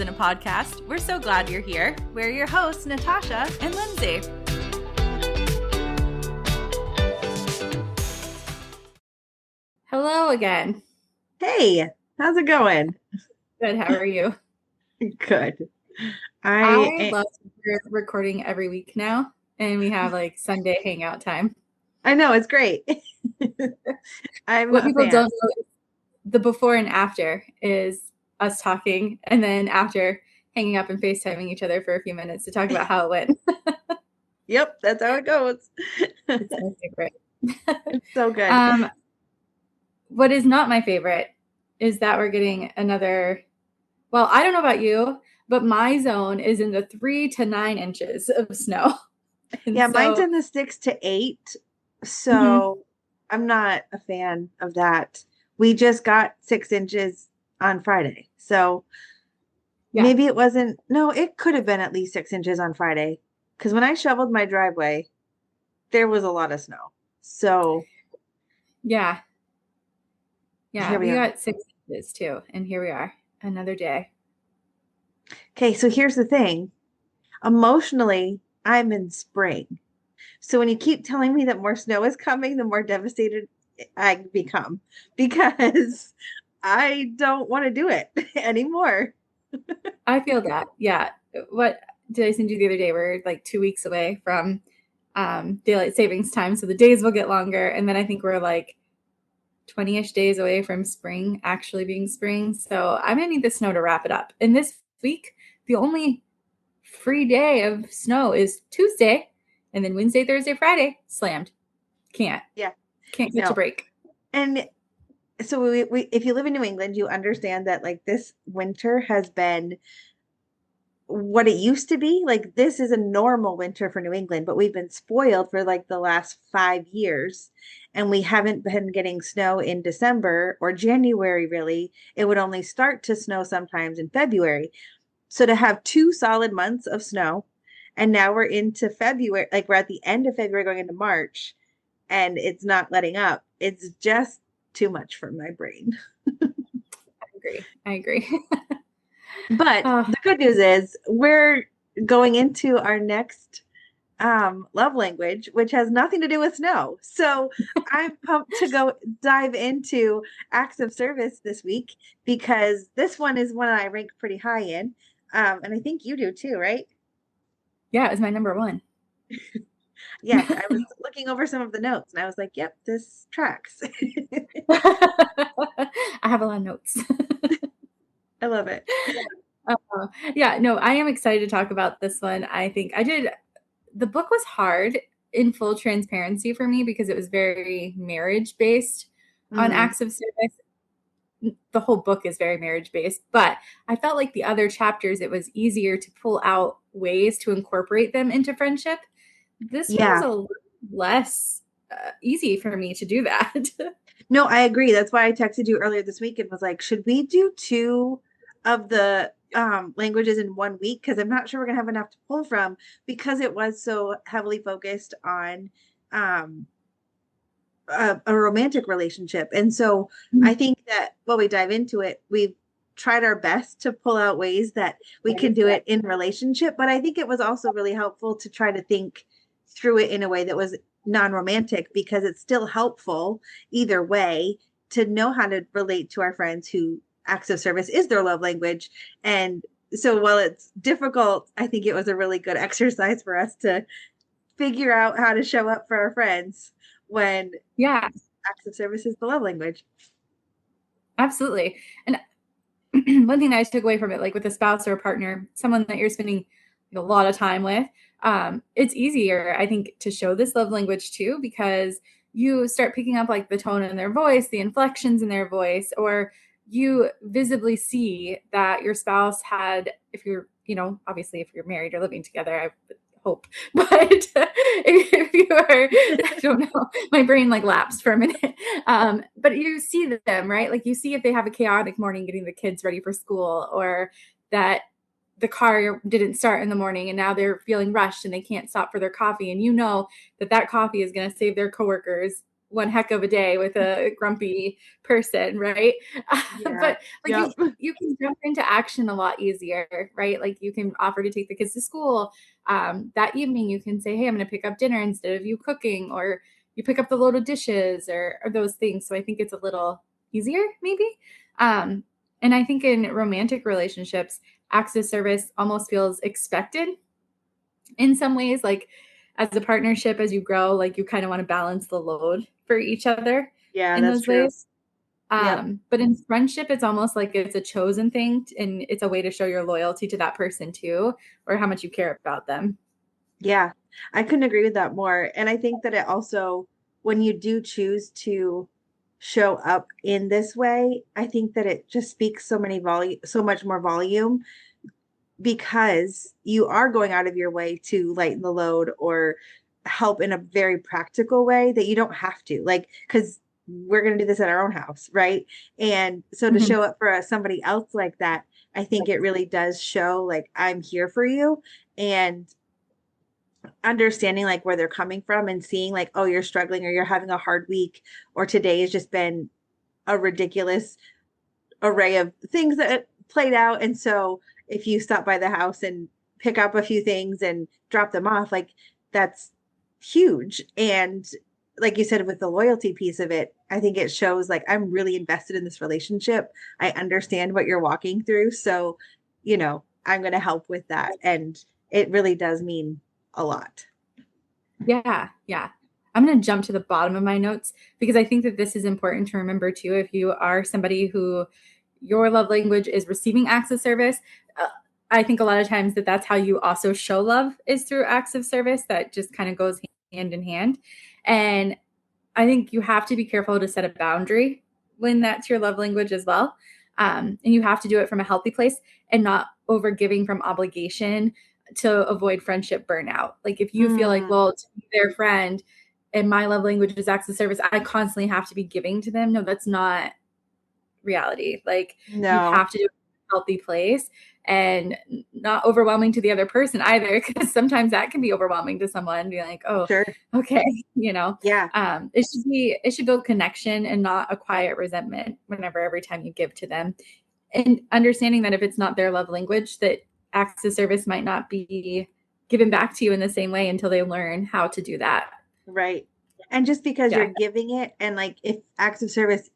in a podcast. We're so glad you're here. We're your hosts, Natasha and Lindsay. Hello again. Hey, how's it going? Good. How are you? Good. I love we're recording every week now, and we have like Sunday hangout time. I know, it's great. I'm What a people fan. don't know is the before and after is us talking, and then after hanging up and FaceTiming each other for a few minutes to talk about how it went. Yep, that's how it goes. It's my favorite. It's so good. What is not my favorite is that we're getting another, well, I don't know about you, but my zone is in the 3 to 9 inches of snow. And Yeah, mine's in the 6 to 8, so I'm not a fan of that. We just got 6 inches on Friday, so maybe it wasn't. No, it could have been at least 6 inches on Friday, because when I shoveled my driveway, there was a lot of snow. So yeah, here we we are. got 6 inches too, and here we are, another day. Okay, so here's the thing. Emotionally, I'm in spring. So when you keep telling me that more snow is coming, the more devastated I become, because I don't want to do it anymore. I feel that. Yeah. What did I send you the other day? We're like 2 weeks away from daylight savings time, so the days will get longer, and then I think we're like 20-ish days away from spring actually being spring. So I'm gonna need the snow to wrap it up. And this week, the only free day of snow is Tuesday, and then Wednesday, Thursday, Friday slammed. Can't catch a break. And so we if you live in New England, you understand that like this winter has been what it used to be. Like this is a normal winter for New England, but we've been spoiled for like the last 5 years, and we haven't been getting snow in December or January. Really, it would only start to snow sometimes in February. So to have 2 solid months of snow, and now we're into February, like we're at the end of February going into March, and it's not letting up. It's just too much for my brain. I agree. But the good news is we're going into our next love language, which has nothing to do with snow. So I'm pumped to go dive into acts of service this week, because this one is one I rank pretty high in. And I think you do too, right? Yeah, it was my number one. Yes, I was looking over some of the notes and I was like, yep, this tracks. I have a lot of notes. I love it. Yeah, no, I am excited to talk about this one. I think the book was hard in full transparency for me because it was very marriage based on acts of service. The whole book is very marriage based, but I felt like the other chapters, it was easier to pull out ways to incorporate them into friendship. This one was a little less easy for me to do that. No, I agree. That's why I texted you earlier this week and was like, should we do 2 of the languages in 1 week? Because I'm not sure we're gonna have enough to pull from, because it was so heavily focused on a romantic relationship. And so I think that while we dive into it, we've tried our best to pull out ways that we can do it in relationship. But I think it was also really helpful to try to think through it in a way that was non-romantic, because it's still helpful either way to know how to relate to our friends who acts of service is their love language. And so while it's difficult, I think it was a really good exercise for us to figure out how to show up for our friends when acts of service is the love language. Absolutely. And one thing that I took away from it, like with a spouse or a partner, someone that you're spending a lot of time with, it's easier, I think, to show this love language too, because you start picking up like the tone in their voice, the inflections in their voice, or you visibly see that your spouse had, if you're, obviously if you're married or living together, I hope, but if you are, I don't know, my brain like lapsed for a minute. But you see them, right? Like you see if they have a chaotic morning getting the kids ready for school, or that the car didn't start in the morning and now they're feeling rushed and they can't stop for their coffee. And you know that coffee is going to save their coworkers one heck of a day with a grumpy person, right? Yeah. But like Yep. you can jump into action a lot easier, right? Like you can offer to take the kids to school. That evening you can say, hey, I'm going to pick up dinner instead of you cooking, or you pick up the load of dishes, or those things. So I think it's a little easier maybe. Um, and I think in romantic relationships, acts of service almost feels expected in some ways. Like as a partnership, as you grow, like you kind of want to balance the load for each other Yeah, in that's those true. ways. Yep. But in friendship, it's almost like it's a chosen thing, and it's a way to show your loyalty to that person too, or how much you care about them. Yeah. I couldn't agree with that more. And I think that it also, when you do choose to show up in this way, I think that it just speaks so much more volume because you are going out of your way to lighten the load or help in a very practical way that you don't have to. Like, because we're going to do this at our own house, right? And so to Mhm. show up for somebody else like that, I think it really does show like I'm here for you, and understanding like where they're coming from and seeing like, oh, you're struggling or you're having a hard week or today has just been a ridiculous array of things that played out. And so if you stop by the house and pick up a few things and drop them off, like that's huge. And like you said, with the loyalty piece of it, I think it shows like I'm really invested in this relationship. I understand what you're walking through. So, I'm going to help with that. And it really does mean a lot. Yeah, yeah. I'm going to jump to the bottom of my notes because I think that this is important to remember too. If you are somebody who your love language is receiving acts of service, uh, I think a lot of times that's how you also show love is through acts of service. That just kind of goes hand in hand. And I think you have to be careful to set a boundary when that's your love language as well. And you have to do it from a healthy place and not over giving from obligation to avoid friendship burnout. Like if you feel like, Mm, well, to be their friend and my love language is acts of service, I constantly have to be giving to them. No, that's not reality. Like you no, have to do it in a healthy place and not overwhelming to the other person either, because sometimes that can be overwhelming to someone. Be like, oh, sure. okay, you know. Yeah, It should build connection and not a quiet resentment whenever every time you give to them. And understanding that if it's not their love language, that acts of service might not be given back to you in the same way until they learn how to do that. right. And just because you're Yeah. giving it, and like if acts of service,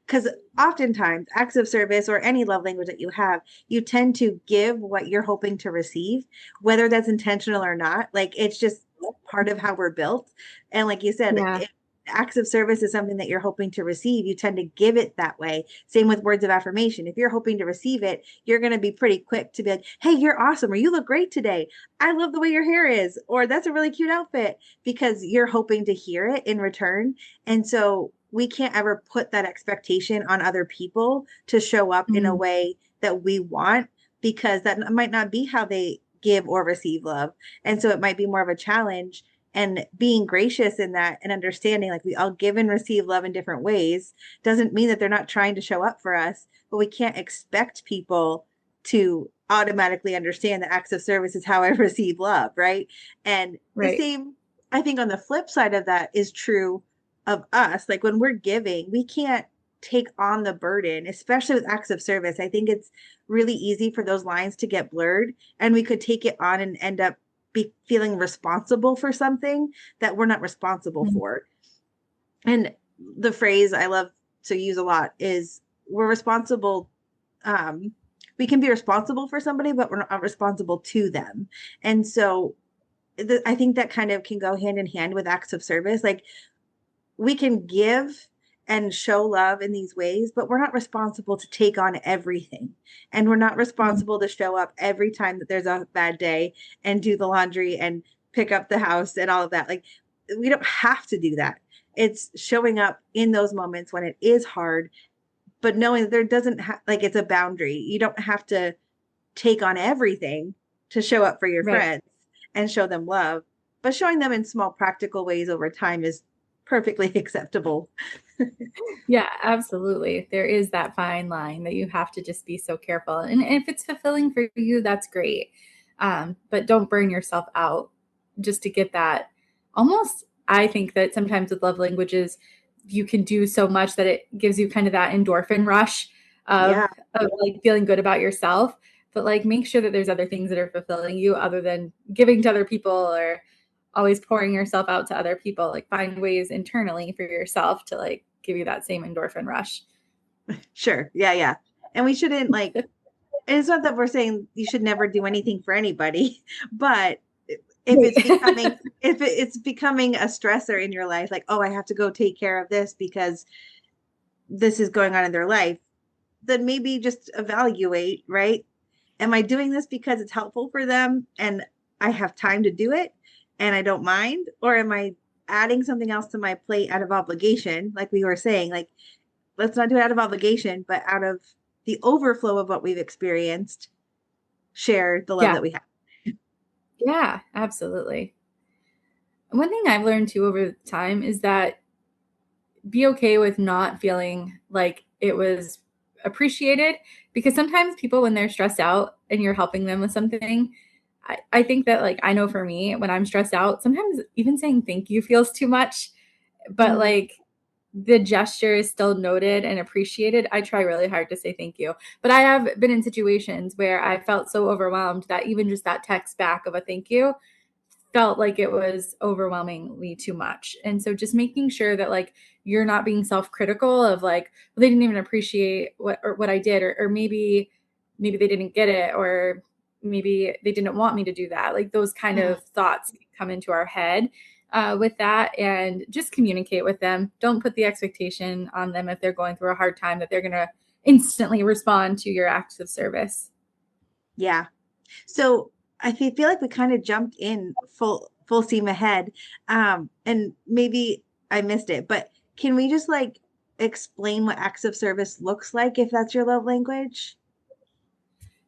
because oftentimes acts of service or any love language that you have, you tend to give what you're hoping to receive, whether that's intentional or not. Like it's just part of how we're built. And like you said, Yeah. if acts of service is something that you're hoping to receive, you tend to give it that way. Same with words of affirmation. If you're hoping to receive it, you're going to be pretty quick to be like, hey, you're awesome, or you look great today. I love the way your hair is, or that's a really cute outfit, because you're hoping to hear it in return. And so we can't ever put that expectation on other people to show up in a Mm, way that we want, because that might not be how they give or receive love. And so it might be more of a challenge, and being gracious in that and understanding like we all give and receive love in different ways doesn't mean that they're not trying to show up for us, but we can't expect people to automatically understand that acts of service is how I receive love, right? And the right. same, I think, on the flip side of that is true of us. Like when we're giving, we can't take on the burden, especially with acts of service. I think it's really easy for those lines to get blurred, and we could take it on and end up feeling responsible for something that we're not responsible Mm, for. And the phrase I love to use a lot is we're responsible. Um, we can be responsible for somebody, but we're not responsible to them. And so I think that kind of can go hand in hand with acts of service. Like we can give and show love in these ways, but we're not responsible to take on everything. And we're not mm, responsible to show up every time that there's a bad day and do the laundry and pick up the house and all of that. Like, we don't have to do that. It's showing up in those moments when it is hard, but knowing that there doesn't like it's a boundary. You don't have to take on everything to show up for your right. friends and show them love, but showing them in small practical ways over time is perfectly acceptable. Yeah, absolutely. There is that fine line that you have to just be so careful. And if it's fulfilling for you, that's great. But don't burn yourself out just to get that almost. I think that sometimes with love languages, you can do so much that it gives you kind of that endorphin rush of Yeah, like feeling good about yourself. But like make sure that there's other things that are fulfilling you other than giving to other people or always pouring yourself out to other people. Like find ways internally for yourself to like give you that same endorphin rush. sure. Yeah, yeah. And we shouldn't like, and it's not that we're saying you should never do anything for anybody, but if Right. it's becoming it's becoming a stressor in your life, like, oh, I have to go take care of this because this is going on in their life, then maybe just evaluate, right? Am I doing this because it's helpful for them and I have time to do it and I don't mind? Or am I adding something else to my plate out of obligation? Like we were saying, like, let's not do it out of obligation, but out of the overflow of what we've experienced, share the love Yeah. that we have. Yeah, absolutely. One thing I've learned too over time is that be okay with not feeling like it was appreciated because sometimes people when they're stressed out and you're helping them with something, I think that like I know for me when I'm stressed out sometimes even saying thank you feels too much, but Mm, like the gesture is still noted and appreciated. I try really hard to say thank you, but I have been in situations where I felt so overwhelmed that even just that text back of a thank you felt like it was overwhelmingly too much. And so just making sure that like you're not being self-critical of like, well, they didn't even appreciate what I did, or maybe they didn't get it, or maybe they didn't want me to do that. Like those kind mm. of thoughts come into our head with that, and just communicate with them. Don't put the expectation on them if they're going through a hard time that they're going to instantly respond to your acts of service. Yeah. So feel like we kind of jumped in full steam ahead. And maybe I missed it, but can we just like explain what acts of service looks like if that's your love language?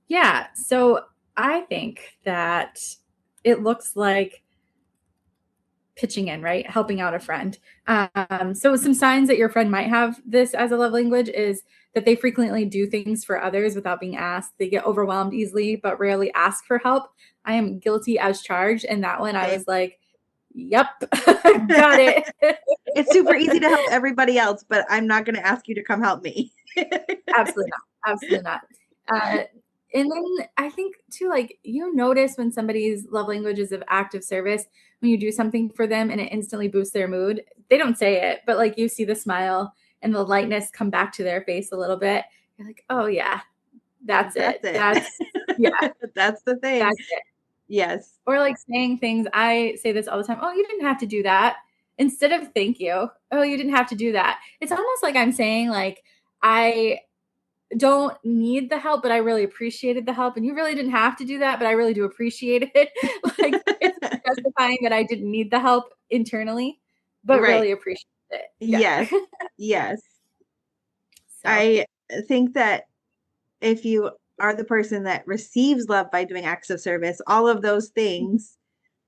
Yeah. So I think that it looks like pitching in, right? Helping out a friend. So some signs that your friend might have this as a love language is that they frequently do things for others without being asked. They get overwhelmed easily, but rarely ask for help. I am guilty as charged. And that one, I Same. was like, yep, got it. It's super easy to help everybody else, but I'm not going to ask you to come help me. Absolutely not. Absolutely not. Uh, and then I think too, like you notice when somebody's love language is of active service, when you do something for them and it instantly boosts their mood. They don't say it, but like you see the smile and the lightness come back to their face a little bit. You're like, oh yeah, that's That's it. it. That's yeah, That's the thing. that's it. Yes. Or like saying things. I say this all the time. Oh, you didn't have to do that. Instead of thank you. Oh, you didn't have to do that. It's almost like I'm saying like I don't need the help, but I really appreciated the help. And you really didn't have to do that, but I really do appreciate it. Like it's justifying that I didn't need the help internally, but Right. really appreciate it. Yeah. Yes. Yes. So, I think that if you are the person that receives love by doing acts of service, all of those things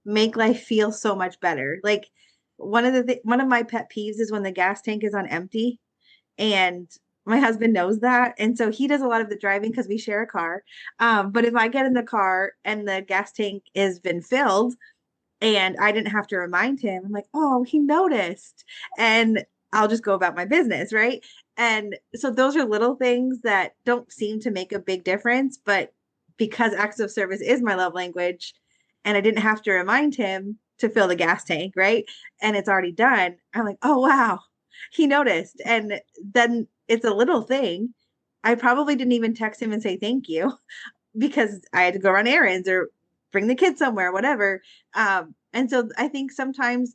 make life feel so much better. Like one of my pet peeves is when the gas tank is on empty, and my husband knows that, and so he does a lot of the driving because we share a car. But if I get in the car and the gas tank has been filled, and I didn't have to remind him, I'm like, oh, he noticed. And I'll just go about my business, right? And so those are little things that don't seem to make a big difference, but because acts of service is my love language and I didn't have to remind him to fill the gas tank, right? And it's already done. I'm like, oh wow, he noticed. And then it's a little thing. I probably didn't even text him and say thank you because I had to go run errands or bring the kids somewhere, whatever. And so I think sometimes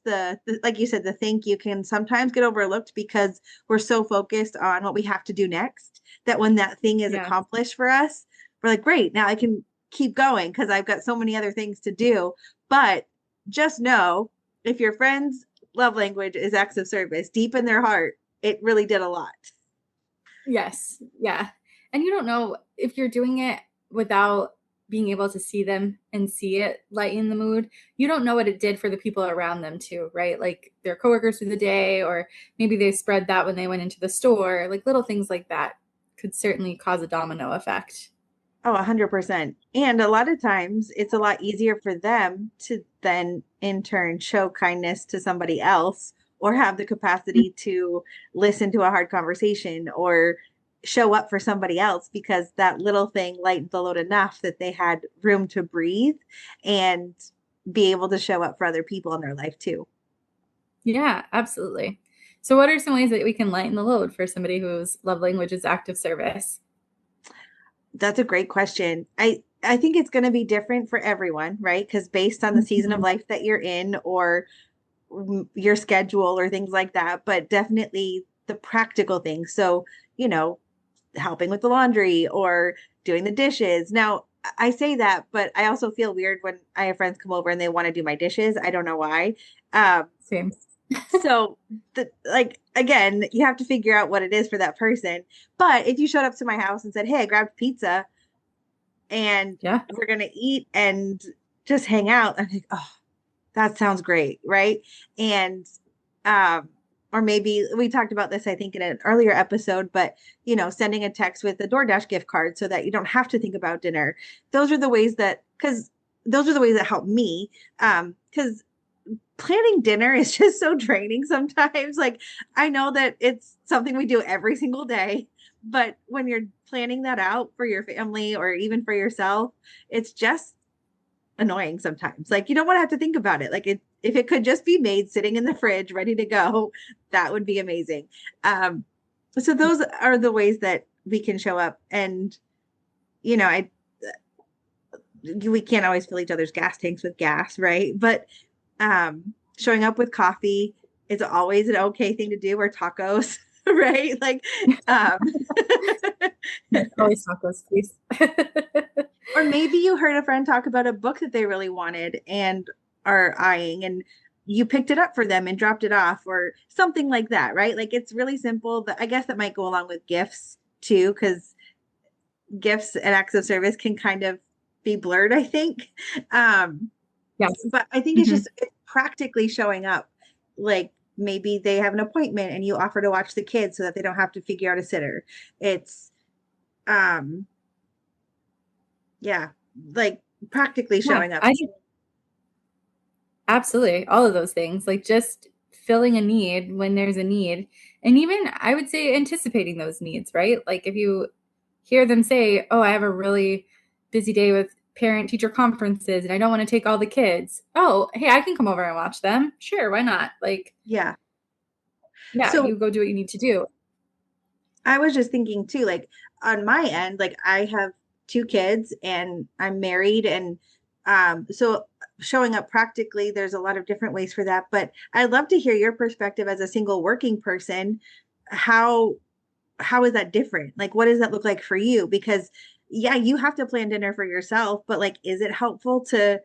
like you said, the thank you can sometimes get overlooked because we're so focused on what we have to do next that when that thing is yeah. accomplished for us, we're like, great, now I can keep going because I've got so many other things to do. But just know if your friend's love language is acts of service, deep in their heart, it really did a lot. Yes. Yeah. And you don't know if you're doing it without being able to see them and see it lighten the mood. You don't know what it did for the people around them too, right? Like their coworkers through the day, or maybe they spread that when they went into the store. Like little things like that could certainly cause a domino effect. Oh, 100%. And a lot of times it's a lot easier for them to then in turn show kindness to somebody else or have the capacity to listen to a hard conversation or show up for somebody else because that little thing lightened the load enough that they had room to breathe and be able to show up for other people in their life too. Yeah, absolutely. So, what are some ways that we can lighten the load for somebody whose love language is act of service? That's a great question. I think it's going to be different for everyone, right? Because based on the season of Mhm. life that you're in or your schedule or things like that, but definitely the practical things. So, you know, helping with the laundry or doing the dishes. Now, I say that, but I also feel weird when I have friends come over and they want to do my dishes. I don't know why. Um, Same. so, like, again, you have to figure out what it is for that person. But if you showed up to my house and said, "Hey, I grabbed pizza and Yeah. we're going to eat and just hang out," I think, oh, that sounds great, right? And um or maybe we talked about this I think in an earlier episode, but sending a text with a DoorDash gift card so that you don't have to think about dinner. Those are the ways that cuz those are the ways that help me cuz planning dinner is just so draining sometimes. Like I know that it's something we do every single day, but when you're planning that out for your family or even for yourself, it's just annoying sometimes. Like you don't want to have to think about it. Like if it could just be made sitting in the fridge ready to go, that would be amazing. Um, so those are the ways that we can show up. And I we can't always fill each other's gas tanks with gas, right? But showing up with coffee is always an okay thing to do, or tacos, right? Like um Always tacos, please. or maybe you heard a friend talk about a book that they really wanted and are eyeing, and you picked it up for them and dropped it off, or something like that, right? Like it's really simple. But I guess that might go along with gifts too, because gifts and acts of service can kind of be blurred, I think. Um, Yes. but I think Hmm. it's practically showing up. Like maybe they have an appointment and you offer to watch the kids so that they don't have to figure out a sitter. It's um yeah, like practically Yeah, showing up. I think absolutely all of those things, like just filling a need when there's a need. And even I would say anticipating those needs, right? Like if you hear them say, "Oh, I have a really busy day with parent teacher conferences and I don't want to take all the kids." "Oh, hey, I can come over and watch them." "Sure, why not?" Like, Yeah. yeah, So you go do what you need to do. I was just thinking too, like on my end, like I have two kids and I'm married, and so showing up practically, there's a lot of different ways for that. But I'd love to hear your perspective as a single working person. How how is that different? Like what does that look like for you? Because yeah, you have to plan dinner for yourself, but like is it helpful to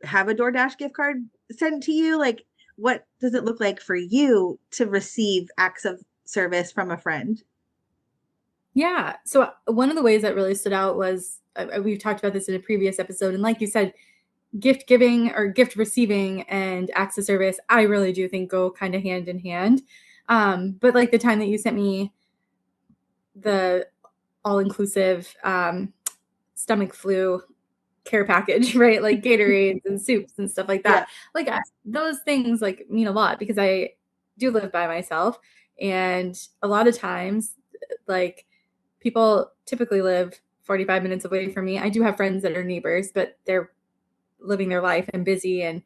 have a DoorDash gift card sent to you? Like what does it look like for you to receive acts of service from a friend? Yeah. So one of the ways that really stood out was we've talked about this in a previous episode, and like you said, gift giving or gift receiving and acts of service, I really do think go kind of hand in hand. But like the time that you sent me the all inclusive stomach flu care package, right? Like Gatorades and soups and stuff like Yeah. that. Like those things like mean a lot because I do live by myself, and a lot of times, like people typically live 45 minutes away from me. I do have friends that are neighbors, but they're living their life and busy, and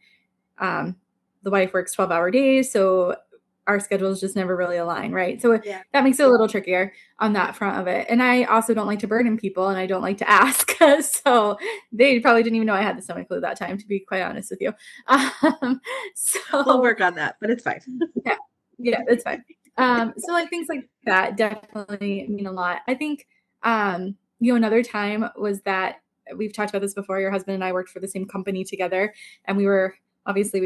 um, the wife works 12-hour days, so our schedules just never really align, right? So Yeah. that makes it a little trickier on that front of it. And I also don't like to burden people, and I don't like to ask. So they probably didn't even know I had the stomach flu that time, to be quite honest with you. Um, We'll so work on that, but it's fine. yeah, yeah, it's fine. So like things like that definitely mean a lot. I think, another time was that we've talked about this before. Your husband and I worked for the same company together, and we've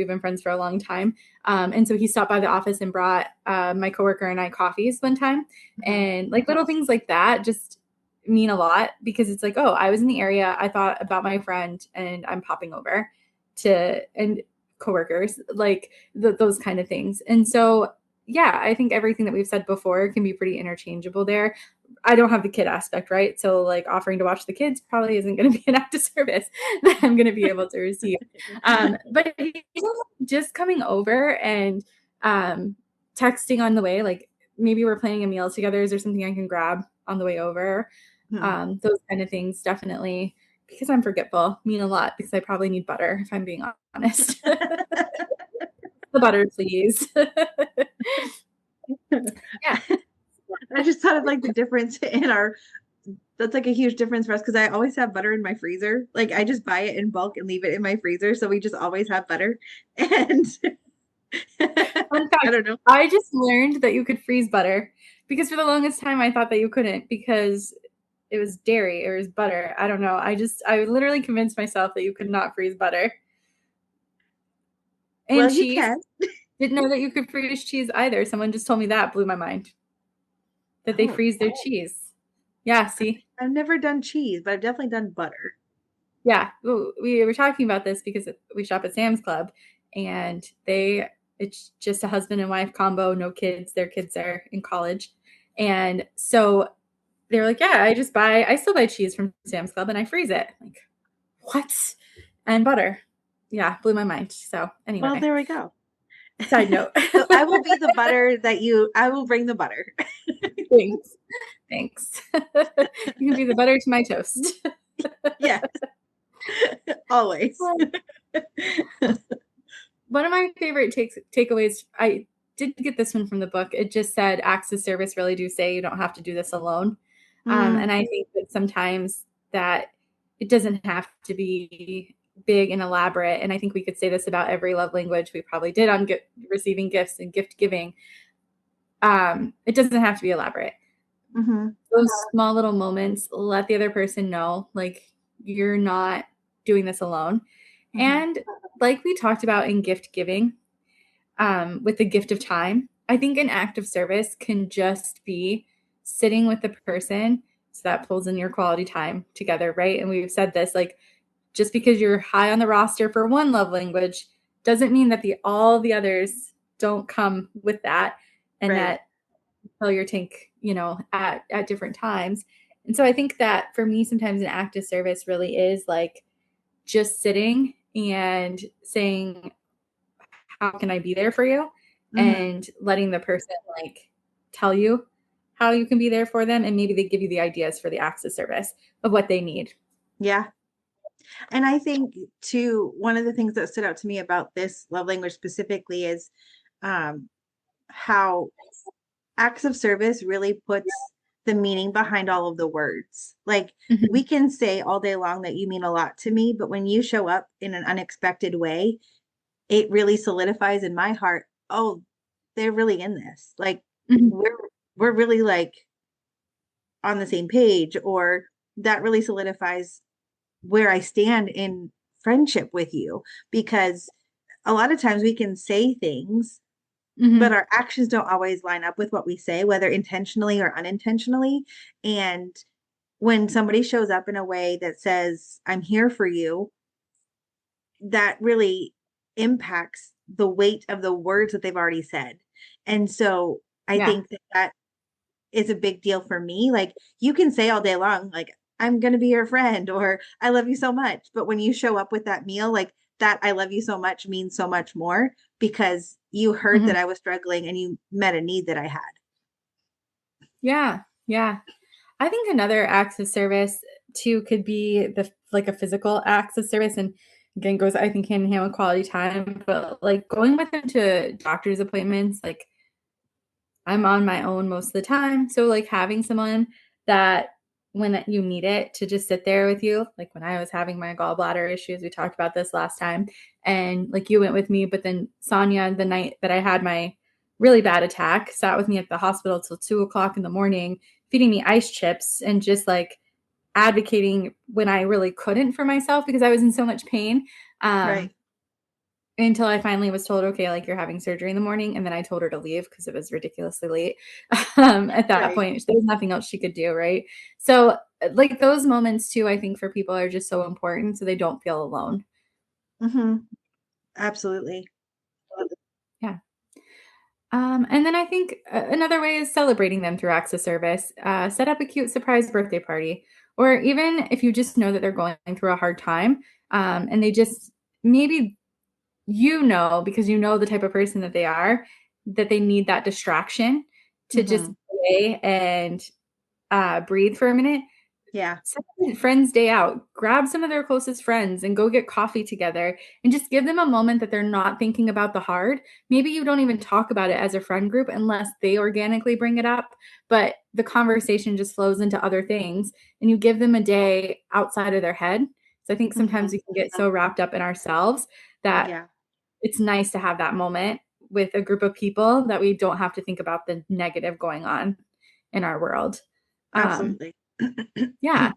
been friends for a long time. And so he stopped by the office and brought my coworker and I coffees one time, Mhm. and like little things like that just mean a lot because it's like, oh, I was in the area, I thought about my friend, and I'm popping over to and coworkers like those kind of things. And so yeah, I think everything that we've said before can be pretty interchangeable there. I don't have the kid aspect, right? So like offering to watch the kids probably isn't going to be an act of service that I'm going to be able to receive. But just coming over and texting on the way, like maybe we're planning a meal together. Is there something I can grab on the way over? Hmm. Those kind of things definitely, because I'm forgetful, mean a lot because I probably need butter if I'm being honest. The butter, please. Yeah. I just thought of like the difference in our, that's like a huge difference for us because I always have butter in my freezer. Like I just buy it in bulk and leave it in my freezer. So we just always have butter. And Fun I fact, don't know. I just learned that you could freeze butter because for the longest time I thought that you couldn't because it was dairy, it was butter. I don't know. I literally convinced myself that you could not freeze butter. And Well, you cheese. can. Didn't know that you could freeze cheese either. Someone just told me that, blew my mind. That they Oh, freeze their cheese. Yeah, see? I've never done cheese, but I've definitely done butter. Yeah. We were talking about this because we shop at Sam's Club and it's just a husband and wife combo, no kids. Their kids are in college. And so they were like, yeah, I still buy cheese from Sam's Club and I freeze it. Like, what? And butter. Yeah, blew my mind. So Well, anyway, there we go. side note. So I will be the butter that I will bring the butter. Thanks. Thanks. You can be the butter to my toast. Yes, always. One of my favorite takeaways, I did get this one from the book. It just said acts of service really do say you don't have to do this alone. Mm, And I think that sometimes that it doesn't have to be big and elaborate. And I think we could say this about every love language we probably did on receiving gifts and gift giving. It doesn't have to be elaborate. mhm, Those small little moments let the other person know, like, you're not doing this alone. mhm. And like we talked about in gift giving, with the gift of time, I think an act of service can just be sitting with the person. So that pulls in your quality time together, right? And we've said this, like, just because you're high on the roster for one love language doesn't mean that all the others don't come with that and Right. that fill your tank, at different times. And so I think that for me, sometimes an act of service really is like just sitting and saying, how can I be there for you? Mhm. And letting the person like tell you how you can be there for them. And maybe they give you the ideas for the acts of service of what they need. Yeah. And I think too, one of the things that stood out to me about this love language specifically is um, how acts of service really puts the meaning behind all of the words. Like we Mhm. can say all day long that you mean a lot to me, but when you show up in an unexpected way, it really solidifies in my heart, oh, they're really in this. Like Mhm. we're we're really like on the same page, or that really solidifies where I stand in friendship with you, because a lot of times we can say things, but Mhm. our actions don't always line up with what we say, whether intentionally or unintentionally. And when somebody shows up in a way that says, I'm here for you, that really impacts the weight of the words that they've already said. And so I Yeah. think that that is a big deal for me. Like you can say all day long, like, I'm going to be your friend or I love you so much. But when you show up with that meal, like that, I love you so much means so much more because you heard Mhm. that I was struggling and you met a need that I had. Yeah. Yeah. I think another acts of service too could be the like a physical acts of service, and again goes I think hand in hand with quality time, but like going with them to doctor's appointments, like I'm on my own most of the time. So like having someone that when you need it to just sit there with you, like when I was having my gallbladder issues, we talked about this last time, and like you went with me, but then Sonia, the night that I had my really bad attack, sat with me at the hospital till 2 o'clock in the morning, feeding me ice chips and just like advocating when I really couldn't for myself because I was in so much pain. Right. Until I finally was told, okay, like you're having surgery in the morning. And then I told her to leave because it was ridiculously late. At that Right. point, there was nothing else she could do. Right. So, like those moments too, I think for people are just so important so they don't feel alone. Hmm. Absolutely. Yeah. And then I think another way is celebrating them through acts of service. Set up a cute surprise birthday party, or even if you just know that they're going through a hard time, and they just maybe because you know the type of person that they are, that they need that distraction to just Hmm. play and breathe for a minute. Yeah. Set a friends day out, grab some of their closest friends and go get coffee together and just give them a moment that they're not thinking about the hard. Maybe you don't even talk about it as a friend group unless they organically bring it up, but the conversation just flows into other things and you give them a day outside of their head. So I think sometimes Hmm. we can get so wrapped up in ourselves that Yeah, it's nice to have that moment with a group of people that we don't have to think about the negative going on in our world. Um, absolutely. yeah.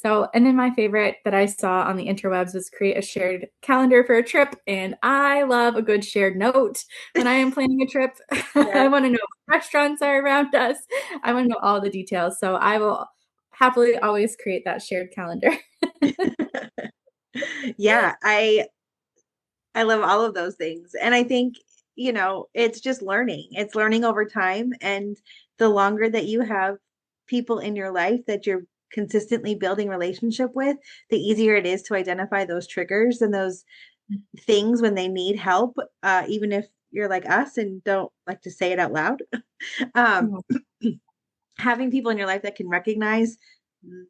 So, and then my favorite that I saw on the interwebs was create a shared calendar for a trip. And I love a good shared note when I am planning a trip. I Yes. want to know what restaurants are around us. I want to know all the details. So I will happily always create that shared calendar. Yeah, I love all of those things. And I think, it's just learning. It's learning over time. And the longer that you have people in your life that you're consistently building relationship with, the easier it is to identify those triggers and those things when they need help, even if you're like us and don't like to say it out loud. Um, Having people in your life that can recognize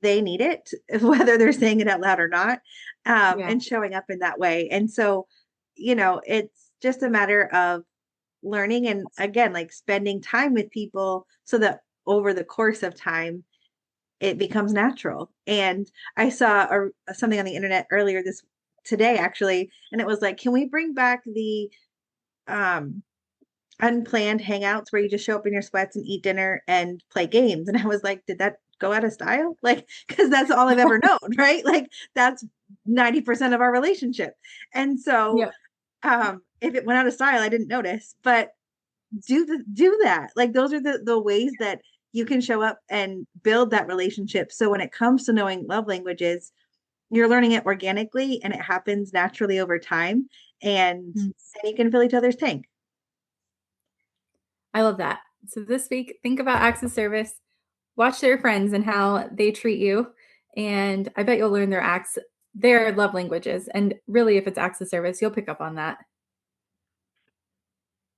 they need it, whether they're saying it out loud or not, Yeah. and showing up in that way. And so, it's just a matter of learning and again, like spending time with people so that over the course of time, it becomes natural. And I saw something on the internet earlier this today actually, and it was like, can we bring back the um unplanned hangouts where you just show up in your sweats and eat dinner and play games? And I was like, did that go out of style? Like, because that's all I've ever known, right? Like, that's 90% of our relationship. And so, Yeah. if it went out of style, I didn't notice, but do that. Like, those are the ways that you can show up and build that relationship. So when it comes to knowing love languages, you're learning it organically and it happens naturally over time. And you can fill each other's tank. I love that. So this week, think about acts of service, watch their friends and how they treat you. And I bet you'll learn their love languages. And really, if it's acts of service, you'll pick up on that.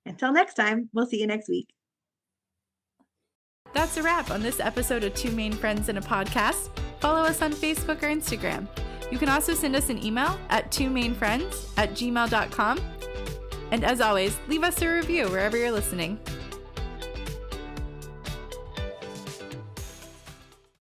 Until next time, we'll see you next week. That's a wrap on this episode of Two Main Friends in a Podcast. Follow us on Facebook or Instagram. You can also send us an email at twomainfriends@gmail.com. And as always, leave us a review wherever you're listening.